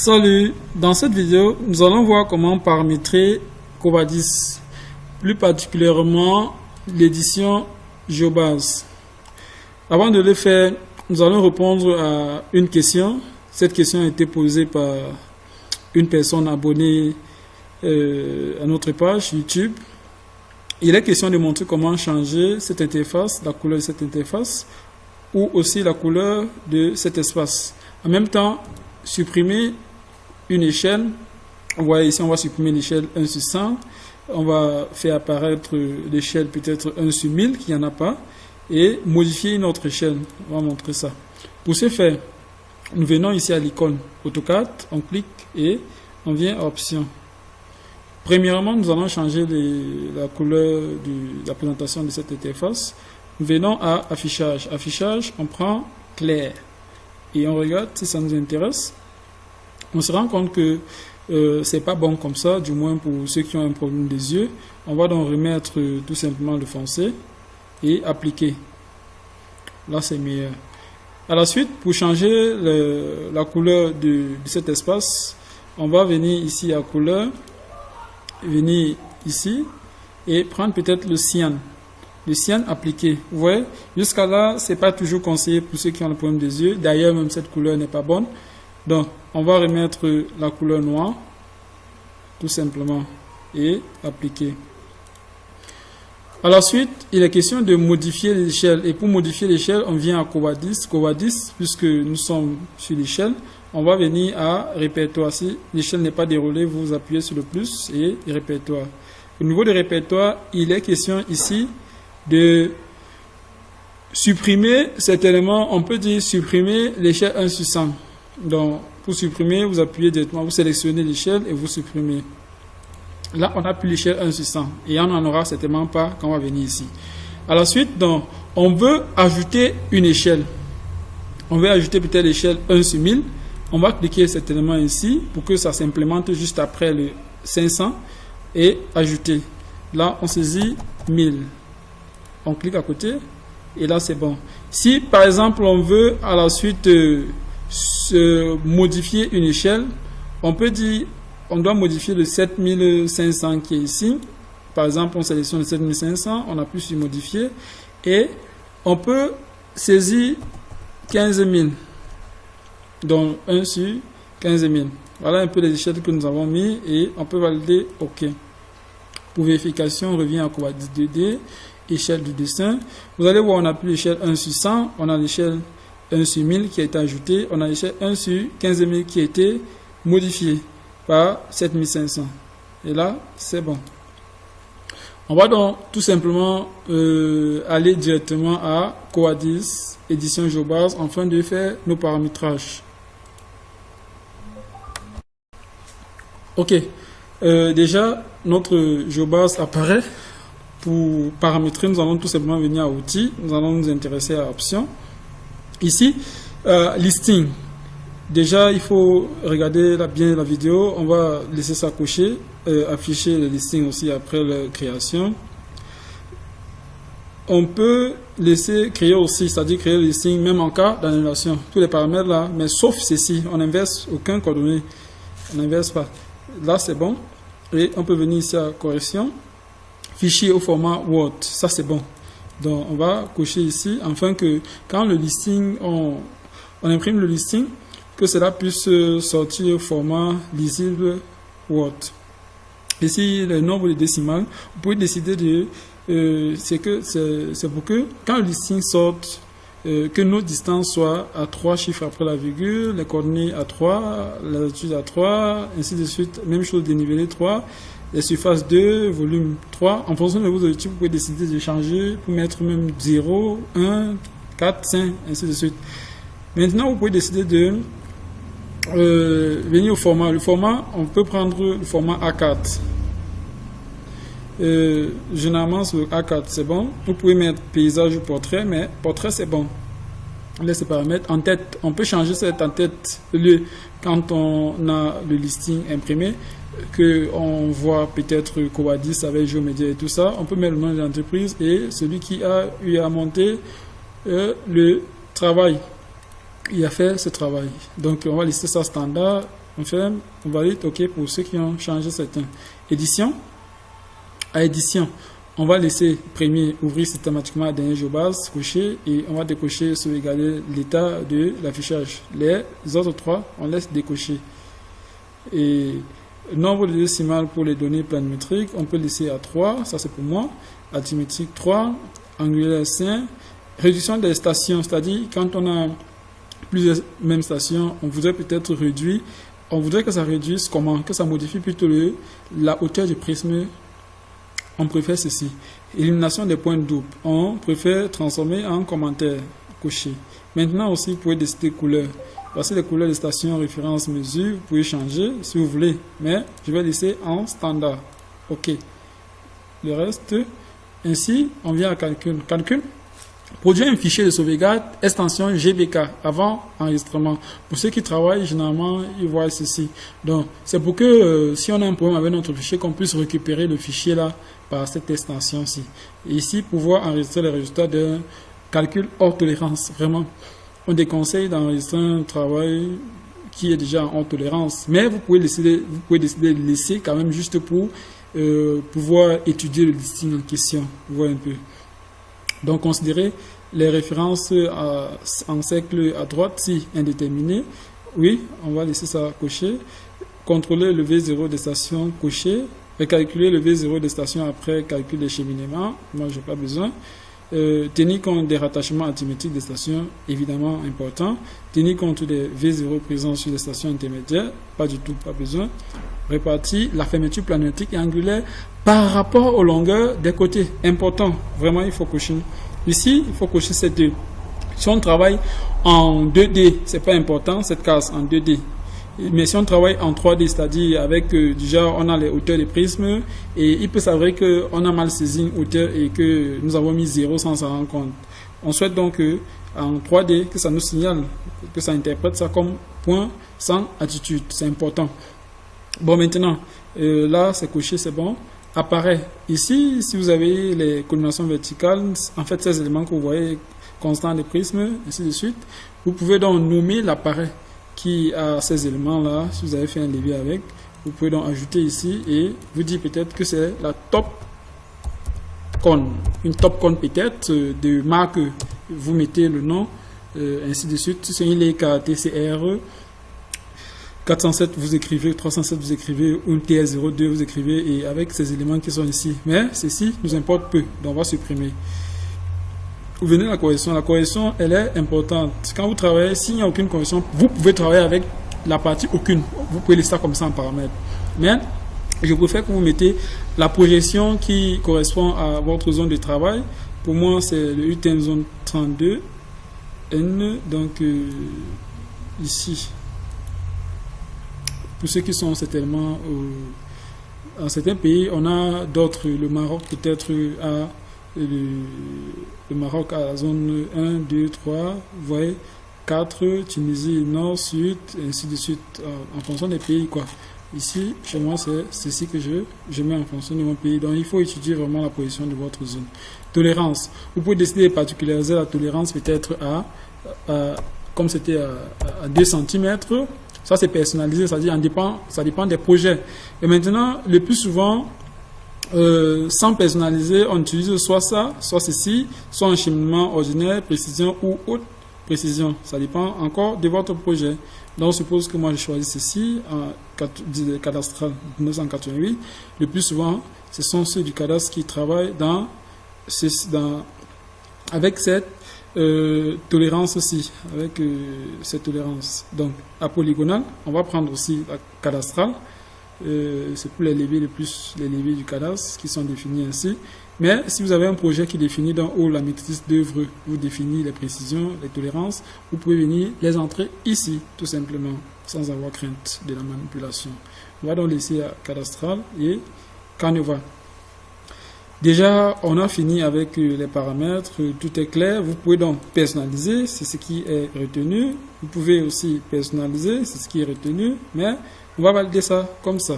Salut, dans cette vidéo, nous allons voir comment paramétrer Covadis, plus particulièrement l'édition GeoBase. Avant de le faire, nous allons répondre à une question. Cette question a été posée par une personne abonnée à notre page YouTube. Il est question de montrer comment changer cette interface, la couleur de cette interface, ou aussi la couleur de cet espace. En même temps, supprimer une échelle. On voit ici, on va supprimer l'échelle 1 sur 100. On va faire apparaître l'échelle peut-être 1 sur 1000, qu'il n'y en a pas, et modifier une autre échelle. On va montrer ça. Pour ce faire, nous venons ici à l'icône AutoCAD, on clique et on vient à Options. Premièrement, nous allons changer la couleur de la présentation de cette interface. Nous venons à Affichage. Affichage, on prend clair et on regarde si ça nous intéresse. On se rend compte que c'est pas bon comme ça, du moins pour ceux qui ont un problème des yeux. On va donc remettre tout simplement le foncé et appliquer. Là, c'est meilleur. À la suite, pour changer la couleur de cet espace, on va venir ici à couleur, venir ici et prendre peut-être le cyan. Le cyan appliqué. Vous voyez, jusqu'à là, c'est pas toujours conseillé pour ceux qui ont le problème des yeux. D'ailleurs, même cette couleur n'est pas bonne. Donc, on va remettre la couleur noire, tout simplement, et appliquer. À la suite, il est question de modifier l'échelle. Et pour modifier l'échelle, on vient à Covadis. Covadis, puisque nous sommes sur l'échelle, on va venir à répertoire. Si l'échelle n'est pas déroulée, vous appuyez sur le plus et répertoire. Au niveau de répertoire, il est question ici de supprimer cet élément. On peut dire supprimer l'échelle 1 sur 100. Donc, pour supprimer, vous appuyez directement, vous sélectionnez l'échelle et vous supprimez. Là, on n'a plus l'échelle 1 sur 100 et on n'en aura certainement pas quand on va venir ici. À la suite, donc, on veut ajouter une échelle. On veut ajouter peut-être l'échelle 1 sur 1000. On va cliquer cet élément ici pour que ça s'implémente juste après le 500 et ajouter. Là, on saisit 1000. On clique à côté et là, c'est bon. Si, par exemple, on veut à la suite modifier une échelle, on peut dire on doit modifier le 7500 qui est ici. Par exemple, on sélectionne le 7500, on appuie sur modifier et on peut saisir 15 000. Donc 1 sur 15 000. Voilà un peu les échelles que nous avons mis et on peut valider OK. Pour vérification, on revient à Covadis 2D, échelle du dessin. Vous allez voir, on a plus l'échelle 1 sur 100, on a l'échelle 1 sur 1000 qui a été ajouté, on a l'échelle 1 sur 15 000 qui a été modifié par 7500. Et là, c'est bon. On va donc tout simplement aller directement à Covadis, édition GeoBase, afin de faire nos paramétrages. Ok. Déjà, notre GeoBase apparaît. Pour paramétrer, nous allons tout simplement venir à Outils. Nous allons nous intéresser à Options. Ici, listing. Déjà, il faut regarder bien la vidéo. On va laisser ça cocher. Afficher le listing aussi après la création. On peut laisser créer aussi, c'est-à-dire créer le listing même en cas d'annulation. Tous les paramètres là, mais sauf ceci. On n'inverse aucun coordonnée. On n'inverse pas. Là, c'est bon. Et on peut venir ici à correction. Fichier au format Word. Ça, c'est bon. Donc, on va cocher ici, afin que quand le listing, on imprime le listing, que cela puisse sortir au format lisible Word. Ici, le nombre de décimales, vous pouvez décider de, c'est pour que quand le listing sorte, que nos distances soient à 3 chiffres après la virgule, les coordonnées à 3, la latitude à 3, ainsi de suite. Même chose, dénivelé 3. Les surfaces 2, volume 3. En fonction de vos objectifs, vous pouvez décider de changer pour mettre même 0, 1, 4, 5, ainsi de suite. Maintenant, vous pouvez décider de venir au format. Le format, on peut prendre le format A4. Généralement, sur A4, c'est bon. Vous pouvez mettre paysage ou portrait, mais portrait, c'est bon. Laissez paramètres. En tête, on peut changer cette en tête quand on a le listing imprimé, que on voit peut-être Covadis avec GeoMedia et tout ça. On peut mettre le nom de l'entreprise et celui qui a eu à monter le travail. Il a fait ce travail. Donc, on va lister ça standard. On fait, on valide OK pour ceux qui ont changé certains. Édition. À édition, on va laisser premier ouvrir systématiquement la dernière géobase, cocher, et on va décocher sauvegarder l'état de l'affichage. Les autres trois, on laisse décocher. Et nombre de décimales pour les données planimétriques, on peut laisser à 3, ça c'est pour moi. Arithmétique 3, angulaire 5. Réduction des stations, c'est-à-dire quand on a plusieurs mêmes stations, on voudrait peut-être réduire, on voudrait que ça réduise comment? Que ça modifie plutôt la hauteur du prisme. On préfère ceci. Élimination des points doubles. On préfère transformer en commentaire coché. Maintenant aussi, vous pouvez décider couleur. Voici les couleurs de station, référence, mesure. Vous pouvez changer si vous voulez. Mais je vais laisser en standard. OK. Le reste, ainsi, on vient à calcul. Calcul. Produire un fichier de sauvegarde, extension GBK, avant enregistrement. Pour ceux qui travaillent, généralement, ils voient ceci. Donc, c'est pour que si on a un problème avec notre fichier, qu'on puisse récupérer le fichier là par cette extension-ci. Et ici, pouvoir enregistrer les résultats d'un calcul hors tolérance. Vraiment, on déconseille d'enregistrer un travail qui est déjà en hors tolérance. Mais vous pouvez décider de laisser quand même juste pour pouvoir étudier le listing en question. Vous voyez un peu. Donc, considérez les références en cercle à droite, si indéterminé. Oui, on va laisser ça cocher. Contrôler le V0 des stations coché. Recalculer le V0 des stations après calcul des cheminements. Moi, je n'ai pas besoin. Tenir compte des rattachements arithmétiques des stations, évidemment important. Tenir compte des V0 présents sur les stations intermédiaires. Pas du tout, pas besoin. Répartir la fermeture planimétrique et angulaire par rapport aux longueurs des côtés. Important, vraiment il faut cocher. Ici, il faut cocher ces deux. Si on travaille en 2D, c'est pas important, cette case en 2D. Mais si on travaille en 3D, c'est-à-dire avec déjà on a les hauteurs des prismes et il peut s'avérer qu'on a mal saisi une hauteur et que nous avons mis 0 sans s'en rendre compte. On souhaite donc en 3D que ça nous signale, que ça interprète ça comme point sans attitude. C'est important. Bon, maintenant, là, c'est coché, c'est bon. Apparaît ici, si vous avez les collimations verticales, en fait, ces éléments que vous voyez, constants des prismes, ainsi de suite, vous pouvez donc nommer l'appareil qui a ces éléments-là. Si vous avez fait un levier avec, vous pouvez donc ajouter ici et vous dire peut-être que c'est la top con. Une top con peut-être de marque, vous mettez le nom, ainsi de suite. C'est une TCR 407, vous écrivez, 307, vous écrivez, ou une TS02, vous écrivez, et avec ces éléments qui sont ici. Mais ceci nous importe peu, donc on va supprimer. Vous venez à la correction. La correction, elle est importante. Quand vous travaillez, s'il n'y a aucune correction, vous pouvez travailler avec la partie aucune. Vous pouvez laisser ça comme ça en paramètre. Mais je préfère que vous mettez la projection qui correspond à votre zone de travail. Pour moi, c'est le UTM zone 32 N. Donc, ici. Pour ceux qui sont certainement en certains pays, on a d'autres, le Maroc peut-être à le Maroc à la zone 1, 2, 3, vous voyez, 4, Tunisie, Nord, Sud, ainsi de suite, en fonction des pays, quoi. Ici, chez moi, c'est ceci que je mets en fonction de mon pays. Donc, il faut étudier vraiment la position de votre zone. Tolérance. Vous pouvez décider de particulariser la tolérance peut-être comme c'était à 2 cm. Ça, c'est personnalisé, c'est-à-dire ça dépend des projets. Et maintenant, le plus souvent, sans personnaliser, on utilise soit ça, soit ceci, soit un cheminement ordinaire, précision ou haute précision. Ça dépend encore de votre projet. Donc, on suppose que moi, je choisis ceci, cadastral 1988. Le plus souvent, ce sont ceux du cadastre qui travaillent avec cette tolérance aussi, avec cette tolérance. Donc, à polygonale, on va prendre aussi la cadastrale. C'est pour les leviers les leviers du cadastre qui sont définis ainsi. Mais si vous avez un projet qui définit dans haut la maîtrise d'œuvre, vous définissez les précisions, les tolérances, vous pouvez venir les entrer ici, tout simplement, sans avoir crainte de la manipulation. On va donc laisser à cadastral et Caneva. Déjà, on a fini avec les paramètres, tout est clair. Vous pouvez donc personnaliser, c'est ce qui est retenu. Vous pouvez aussi personnaliser, c'est ce qui est retenu, mais on va valider ça comme ça.